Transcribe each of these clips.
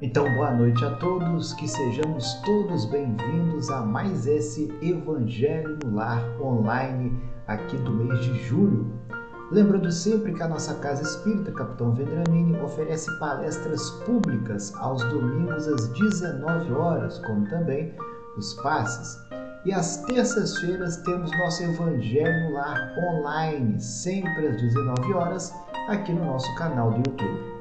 Então, boa noite a todos, que sejamos todos bem-vindos a mais esse Evangelho no Lar online aqui do mês de julho. Lembrando sempre que a nossa Casa Espírita Capitão Vendramini oferece palestras públicas aos domingos às 19 horas, como também os passes. E às terças-feiras temos nosso Evangelho no Lar online, sempre às 19 horas, aqui no nosso canal do YouTube.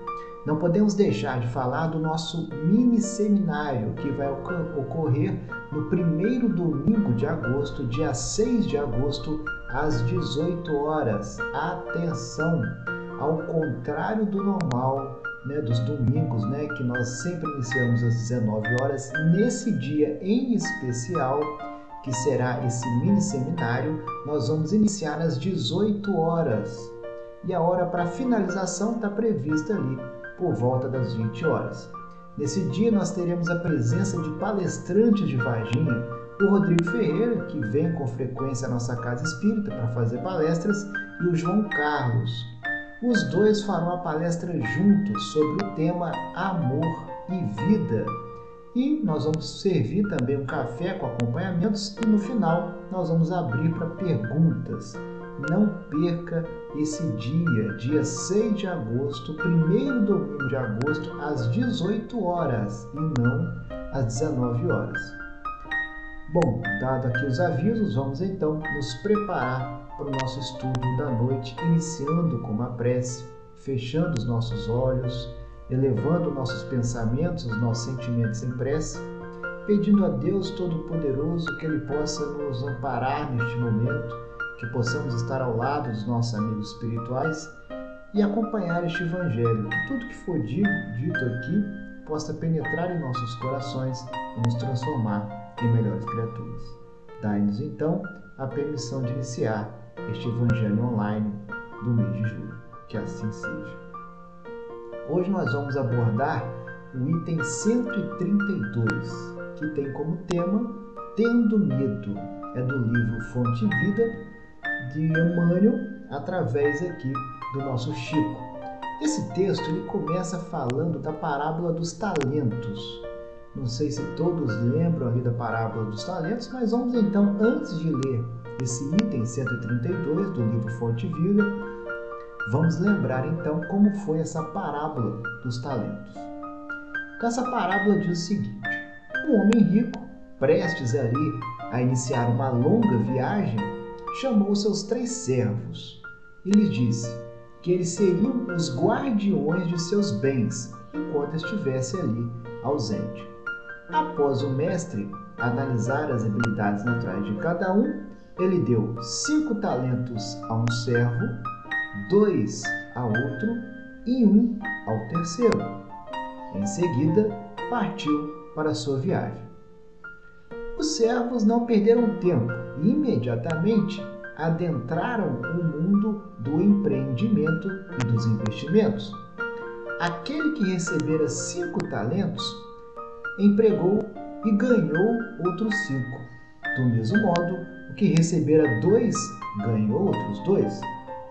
Não podemos deixar de falar do nosso mini seminário que vai ocorrer no primeiro domingo de agosto, dia 6 de agosto, às 18 horas. Atenção! Ao contrário do normal, dos domingos, que nós sempre iniciamos às 19 horas, nesse dia em especial, que será esse mini seminário, nós vamos iniciar às 18 horas. E a hora para finalização está prevista ali, por volta das 20 horas. Nesse dia nós teremos a presença de palestrantes de Varginha, o Rodrigo Ferreira, que vem com frequência à nossa Casa Espírita para fazer palestras, e o João Carlos. Os dois farão a palestra juntos sobre o tema Amor e Vida. E nós vamos servir também um café com acompanhamentos e no final nós vamos abrir para perguntas. Não perca esse dia 6 de agosto, primeiro domingo de agosto, às 18 horas e não às 19 horas. Bom, dado aqui os avisos, vamos então nos preparar para o nosso estudo da noite, iniciando com uma prece, fechando os nossos olhos, elevando nossos pensamentos, os nossos sentimentos em prece, pedindo a Deus Todo-Poderoso que Ele possa nos amparar neste momento, que possamos estar ao lado dos nossos amigos espirituais e acompanhar este Evangelho, que tudo que for dito aqui possa penetrar em nossos corações e nos transformar em melhores criaturas. Dai-nos então a permissão de iniciar este Evangelho online do mês de julho. Que assim seja. Hoje nós vamos abordar o item 132, que tem como tema Tendo Medo. É do livro Fonte e Vida, de Emmanuel, através aqui do nosso Chico. Esse texto ele começa falando da parábola dos talentos. Não sei se todos lembram ali da parábola dos talentos, mas vamos então, antes de ler esse item 132 do livro Fonte e Vida, vamos lembrar então como foi essa parábola dos talentos. Então, essa parábola diz o seguinte: um homem rico, prestes ali a iniciar uma longa viagem, chamou seus 3 servos e lhes disse que eles seriam os guardiões de seus bens enquanto estivesse ali ausente. Após o mestre analisar as habilidades naturais de cada um, ele deu 5 talentos a um servo, 2 a outro e 1 ao terceiro. Em seguida, partiu para a sua viagem. Os servos não perderam tempo e imediatamente adentraram o mundo do empreendimento e dos investimentos. Aquele que recebera 5 talentos empregou e ganhou outros 5. Do mesmo modo, o que recebera 2 ganhou outros 2,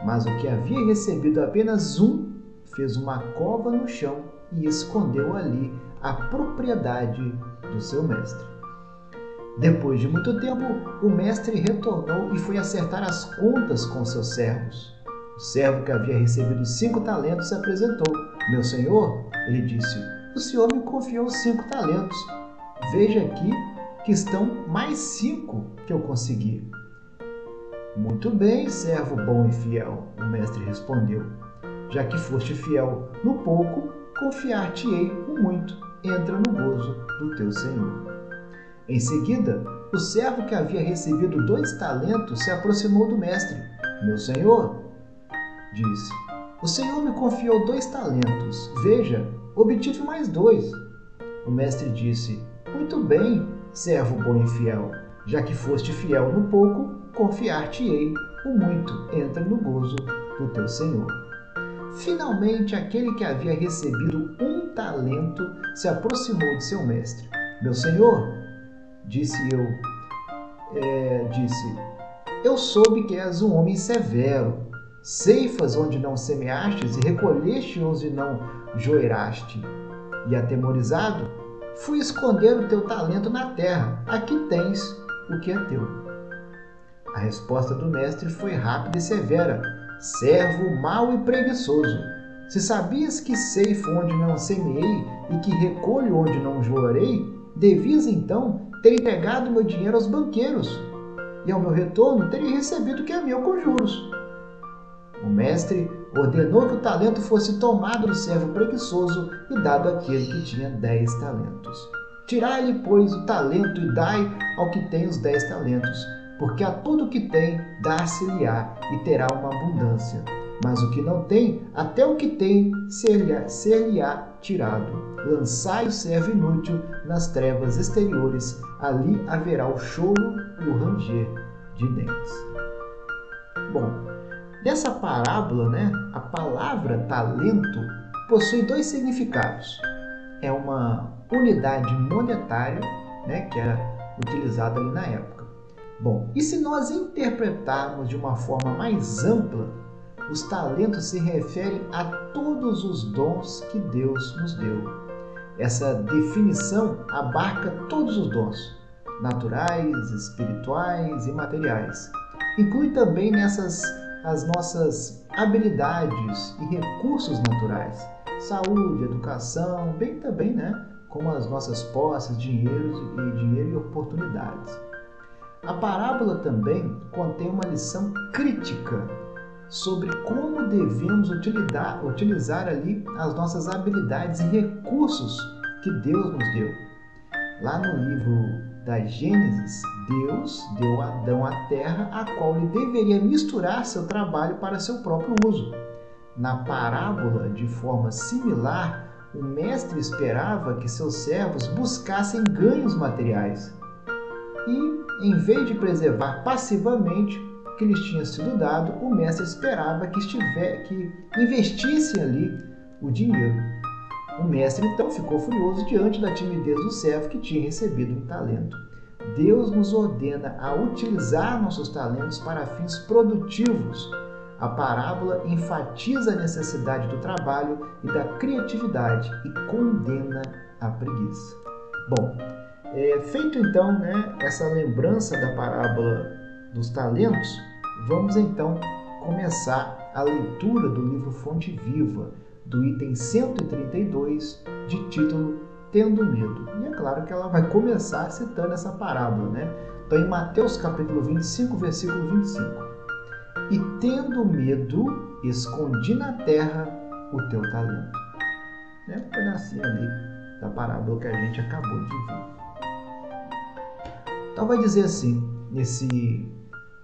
mas o que havia recebido apenas 1 fez uma cova no chão e escondeu ali a propriedade do seu mestre. Depois de muito tempo, o mestre retornou e foi acertar as contas com seus servos. O servo que havia recebido 5 talentos se apresentou. Meu senhor, ele disse, o senhor me confiou 5 talentos. Veja aqui que estão mais 5 que eu consegui. Muito bem, servo bom e fiel, o mestre respondeu. Já que foste fiel no pouco, confiar-te-ei o muito. Entra no gozo do teu senhor. Em seguida, o servo que havia recebido 2 talentos se aproximou do mestre. Meu senhor, disse, o senhor me confiou 2 talentos. Veja, obtive mais 2. O mestre disse, muito bem, servo bom e fiel. Já que foste fiel no pouco, confiar-te-ei o muito. Entra no gozo do teu senhor. Finalmente, aquele que havia recebido 1 talento se aproximou de seu mestre. Meu senhor, disse, eu soube que és um homem severo, ceifas onde não semeastes e recolheste onde não joeiraste. E atemorizado, fui esconder o teu talento na terra. Aqui tens o que é teu. A resposta do mestre foi rápida e severa: servo mau e preguiçoso, se sabias que ceifo onde não semeei e que recolho onde não jorei, devias então ter entregado meu dinheiro aos banqueiros, e ao meu retorno teria recebido o que é meu com juros. O mestre ordenou que o talento fosse tomado do servo preguiçoso e dado àquele que tinha 10 talentos. Tirai-lhe, pois, o talento e dai ao que tem os 10 talentos, porque a todo o que tem dar-se-lhe-á e terá uma abundância. Mas o que não tem, até o que tem ser-lhe-á tirado. Lançai o servo inútil nas trevas exteriores, ali haverá o choro e o ranger de dentes. Bom, nessa parábola, a palavra talento possui 2 significados. É uma unidade monetária, que era utilizada ali na época. Bom, e se nós interpretarmos de uma forma mais ampla, os talentos se referem a todos os dons que Deus nos deu. Essa definição abarca todos os dons, naturais, espirituais e materiais. Inclui também nessas as nossas habilidades e recursos naturais, saúde, educação, bem também, como as nossas posses, dinheiro e oportunidades. A parábola também contém uma lição crítica sobre como devemos utilizar ali as nossas habilidades e recursos que Deus nos deu. Lá no livro da Gênesis, Deus deu a Adão a terra, a qual ele deveria misturar seu trabalho para seu próprio uso. Na parábola, de forma similar, o mestre esperava que seus servos buscassem ganhos materiais e, em vez de preservar passivamente o que lhes tinha sido dado, o mestre esperava que investissem ali o dinheiro. O mestre então ficou furioso diante da timidez do servo que tinha recebido um talento. Deus nos ordena a utilizar nossos talentos para fins produtivos. A parábola enfatiza a necessidade do trabalho e da criatividade e condena a preguiça. Bom, feito então essa lembrança da parábola dos talentos, vamos então começar a leitura do livro Fonte Viva, do item 132, de título Tendo Medo. E é claro que ela vai começar citando essa parábola, Então, em Mateus capítulo 25, versículo 25. E tendo medo, escondi na terra o teu talento. Um pedacinho ali da parábola que a gente acabou de ver. Então vai dizer assim, nesse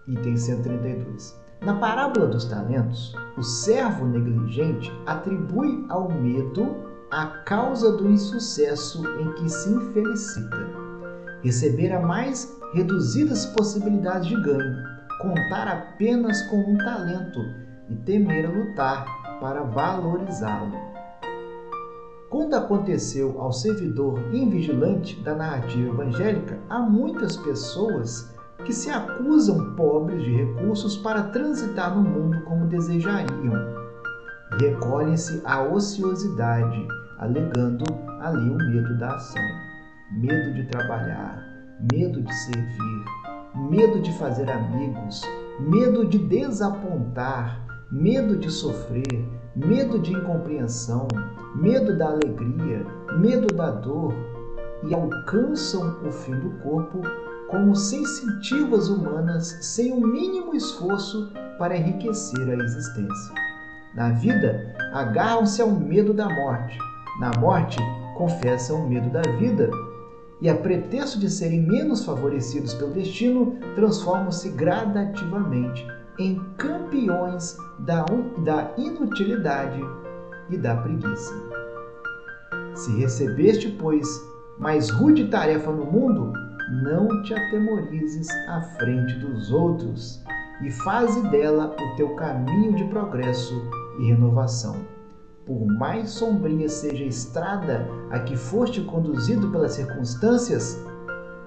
item 132. Na parábola dos talentos, o servo negligente atribui ao medo a causa do insucesso em que se infelicita. Receber a mais reduzidas possibilidades de ganho, contar apenas com um talento e temer a lutar para valorizá-lo. Quando aconteceu ao servidor invigilante da narrativa evangélica, há muitas pessoas que se acusam pobres de recursos para transitar no mundo como desejariam. Recolhem-se à ociosidade, alegando ali o medo da ação, medo de trabalhar, medo de servir, medo de fazer amigos, medo de desapontar, medo de sofrer, medo de incompreensão, medo da alegria, medo da dor, e alcançam o fim do corpo como sensitivas humanas sem o mínimo esforço para enriquecer a existência. Na vida, agarram-se ao medo da morte. Na morte, confessam o medo da vida. E, a pretexto de serem menos favorecidos pelo destino, transformam-se gradativamente em campeões da inutilidade e da preguiça. Se recebeste, pois, mais rude tarefa no mundo, não te atemorizes à frente dos outros e faze dela o teu caminho de progresso e renovação. Por mais sombria seja a estrada a que foste conduzido pelas circunstâncias,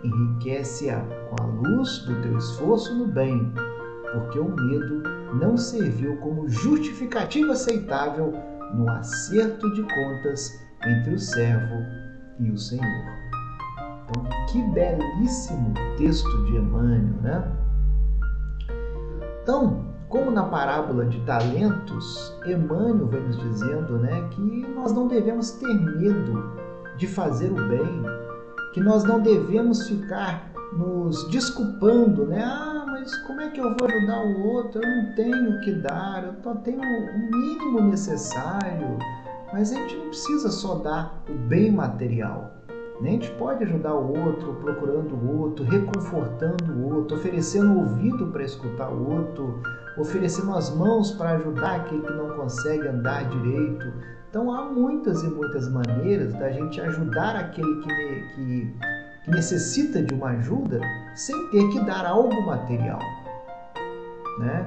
enriquece-a com a luz do teu esforço no bem, porque o medo não serviu como justificativa aceitável no acerto de contas entre o servo e o Senhor. Então, que belíssimo texto de Emmanuel, né? Então, como na parábola de talentos, Emmanuel vem nos dizendo, né, que nós não devemos ter medo de fazer o bem, que nós não devemos ficar nos desculpando, né? Ah, mas como é que eu vou ajudar o outro? Eu não tenho o que dar, eu só tenho o mínimo necessário. Mas a gente não precisa só dar o bem material. A gente pode ajudar o outro, procurando o outro, reconfortando o outro, oferecendo o ouvido para escutar o outro, oferecendo as mãos para ajudar aquele que não consegue andar direito. Então há muitas e muitas maneiras da gente ajudar aquele que necessita de uma ajuda sem ter que dar algo material, né?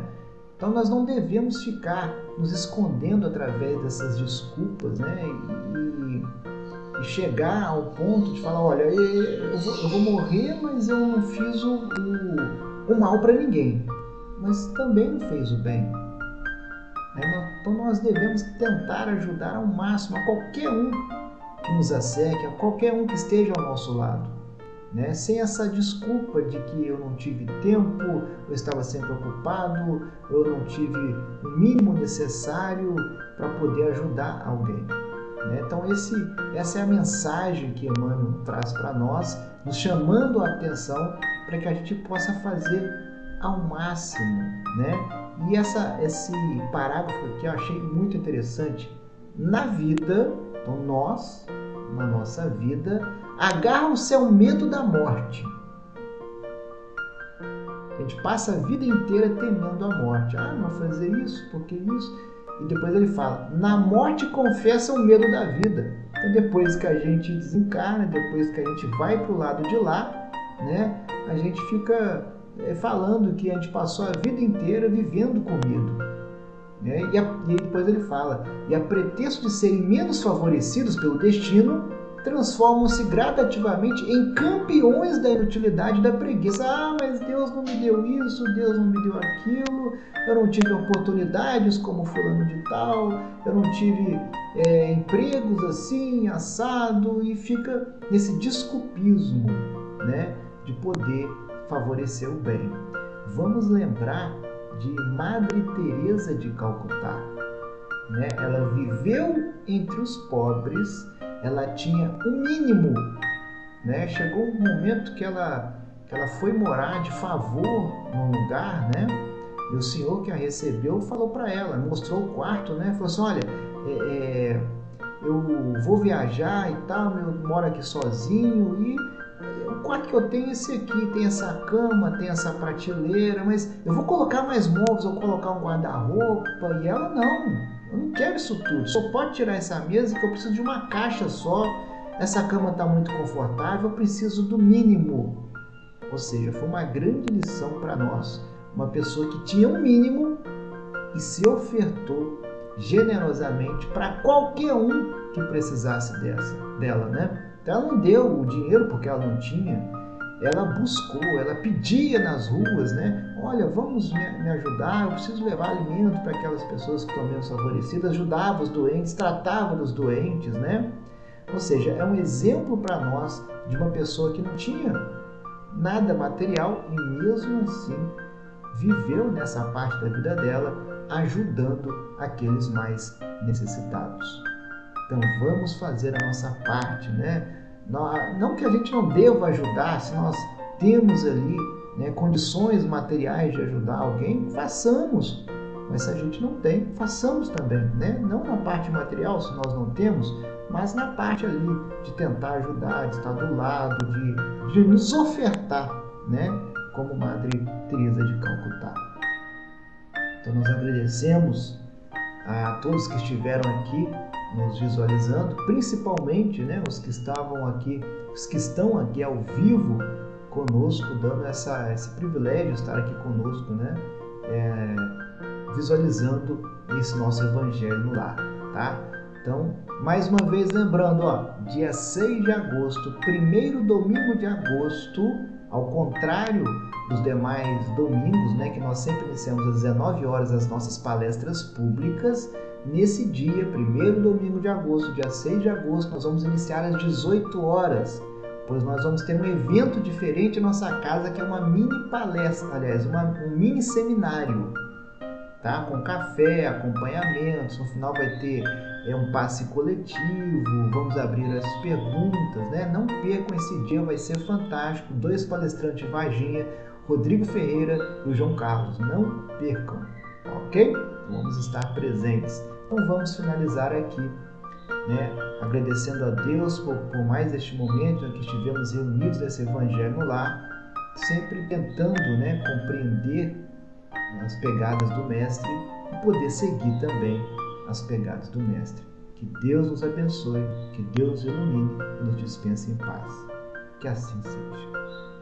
Então nós não devemos ficar nos escondendo através dessas desculpas, né? E chegar ao ponto de falar, olha, eu vou morrer, mas eu não fiz o mal para ninguém, mas também não fez o bem. Então nós devemos tentar ajudar ao máximo a qualquer um que nos assegue, a qualquer um que esteja ao nosso lado, né? Sem essa desculpa de que eu não tive tempo, eu estava sempre ocupado, eu não tive o mínimo necessário para poder ajudar alguém. Então essa é a mensagem que Emmanuel traz para nós, nos chamando a atenção para que a gente possa fazer ao máximo, né? E esse parágrafo aqui eu achei muito interessante. Na vida, então nós, na nossa vida, agarram-se ao medo da morte. A gente passa a vida inteira temendo a morte. Ah, não vou fazer isso, porque isso... E depois ele fala, na morte confessa o medo da vida. Então depois que a gente desencarna, depois que a gente vai para o lado de lá, né, a gente fica falando que a gente passou a vida inteira vivendo com medo. Né? E depois ele fala, e a pretexto de serem menos favorecidos pelo destino, transformam-se gradativamente em campeões da inutilidade e da preguiça. Ah, mas Deus não me deu isso, Deus não me deu aquilo, eu não tive oportunidades como fulano de tal, eu não tive empregos assim, assado, e fica nesse desculpismo, né, de poder favorecer o bem. Vamos lembrar de Madre Teresa de Calcutá, né? Ela viveu entre os pobres, ela tinha o mínimo, né? Chegou um momento que ela foi morar de favor num lugar, né? E o senhor que a recebeu falou para ela, mostrou o quarto, né? Falou assim, olha, eu vou viajar e tal, eu moro aqui sozinho e o quarto que eu tenho é esse aqui, tem essa cama, tem essa prateleira, mas eu vou colocar mais móveis, eu vou colocar um guarda-roupa. E ela, não, eu não quero isso tudo, só pode tirar essa mesa que eu preciso de uma caixa só, essa cama está muito confortável, eu preciso do mínimo. Ou seja, foi uma grande lição para nós, uma pessoa que tinha um mínimo e se ofertou generosamente para qualquer um que precisasse dela, né? Então ela não deu o dinheiro porque ela não tinha, ela buscou, ela pedia nas ruas, né? Olha, vamos me ajudar, eu preciso levar alimento para aquelas pessoas que estão menos favorecidas, ajudava os doentes, tratava dos doentes, né? Ou seja, é um exemplo para nós de uma pessoa que não tinha nada material e mesmo assim viveu nessa parte da vida dela ajudando aqueles mais necessitados. Então vamos fazer a nossa parte, né? Não que a gente não deva ajudar, se nós temos ali, né, condições materiais de ajudar alguém, façamos. Mas se a gente não tem, façamos também, né? Não na parte material, se nós não temos, mas na parte ali de tentar ajudar, de estar do lado, de nos ofertar, né? Como Madre Teresa de Calcutá. Então nós agradecemos a todos que estiveram aqui nos visualizando, principalmente, né, os que estavam aqui, os que estão aqui ao vivo conosco, dando esse privilégio de estar aqui conosco, né, visualizando esse nosso Evangelho no Lar, tá? Então, mais uma vez lembrando, dia 6 de agosto, primeiro domingo de agosto, ao contrário dos demais domingos, né, que nós sempre iniciamos às 19 horas as nossas palestras públicas, nesse dia, primeiro domingo de agosto, dia 6 de agosto, nós vamos iniciar às 18 horas, pois nós vamos ter um evento diferente em nossa casa, que é uma mini palestra, aliás, um mini seminário, tá? Com café, acompanhamentos, no final vai ter um passe coletivo, vamos abrir as perguntas, né? Não percam esse dia, vai ser fantástico, 2 palestrantes de Varginha, Rodrigo Ferreira e o João Carlos, não percam, ok? Vamos estar presentes. Então vamos finalizar aqui, né? Agradecendo a Deus por mais este momento em que estivemos reunidos nesse Evangelho no Lar, sempre tentando, né, compreender as pegadas do Mestre e poder seguir também as pegadas do Mestre. Que Deus nos abençoe, que Deus nos ilumine e nos dispense em paz. Que assim seja.